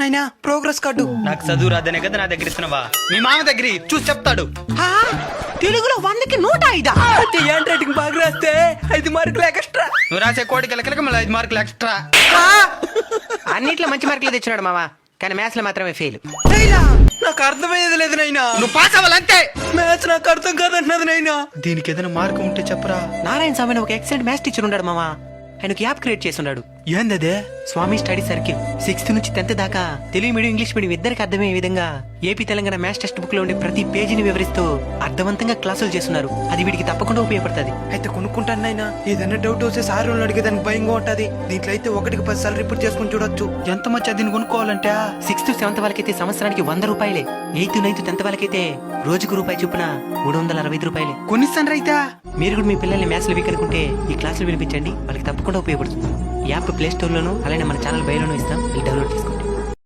నైనా progress card. నాకు చదువు రాదనే కదా నా దగ్గర ఇస్తున్నావా? మీ మామ దగ్గర చూసి చెప్తాడు. ఆ, తెలుగులో 100కి 105. హ్యాండ్ రైటింగ్ బాగా రాస్తే 5 మార్కులు ఎక్స్ట్రా. నువ్వు రాసే కోడికి లెక్కలకి మళ్ళీ 5 మార్కులు ఎక్స్ట్రా. అన్నిట్లో మంచి మార్కులు తెచ్చినాడు మామ, కానీ మ్యాథ్స్ లో మాత్రమే ఫెయిల్. నైనా నాకు అర్థమయ్యేది లేదు నైనా. నువ్వు పాస్ అవ్వాలంతే. మ్యాథ్స్ నాకు అర్థం కాదంటున్నది నైనా. దీనికి ఏదైనా మార్గం ఉంటే చెప్పరా. నారాయణ స్వామి ఒక ఎక్సలెంట్ మ్యాథ్స్ టీచర్ ఉన్నాడు మామ. ఆయనకి యాప్ క్రియేట్ చేస్తున్నాడు. ఏందదే? స్వామి స్టడీ సర్కిల్ 6th నుంచి 10th దాకా తెలుగు మీడియం ఇంగ్లీష్ మీడియం ఇద్దరికి అర్థమయ్యే విధంగా AP Telangana maths text book లో ఉండే ప్రతి పేజీని వివరిస్తూ అర్థవంతంగా క్లాసులు చేస్తున్నారు. అది వీడికి తప్పకుండా ఉపయోగపడుతుంది. అయితే కొనుక్కుంటాను నైనా. ఏదైనా డౌట్ వస్తే సార్ వాళ్ళని అడిగే దానికి భయంగా ఉంటది. దీంట్లో అయితే 1కి 10 సార్లు రిపీట్ చేసుకుని చూడొచ్చు. ఎంత మంచి దీన్ని కొనుక్కోవాలంటే 6th 7th వాళ్ళకైతే సంవత్సరానికి 100 రూపాయలే. 8th 9th 10th వాళ్ళకైతే రోజుకు రూపాయి చొప్పున 365 రూపాయలే. కొనిస్తాను రైతా. మీరు కూడా మీ పిల్లల్ని మ్యాథ్స్ లో వీక్ అనుకుంటే ఈ క్లాసులు వినిపించండి, వాళ్ళకి తప్పకుండా ఉపయోగపడుతుంది. ఈ యాప్ ప్లే స్టోర్ లోను అలానే మన ఛానల్ బయోలోను ఇస్తాం, డౌన్లోడ్ చేసుకోండి.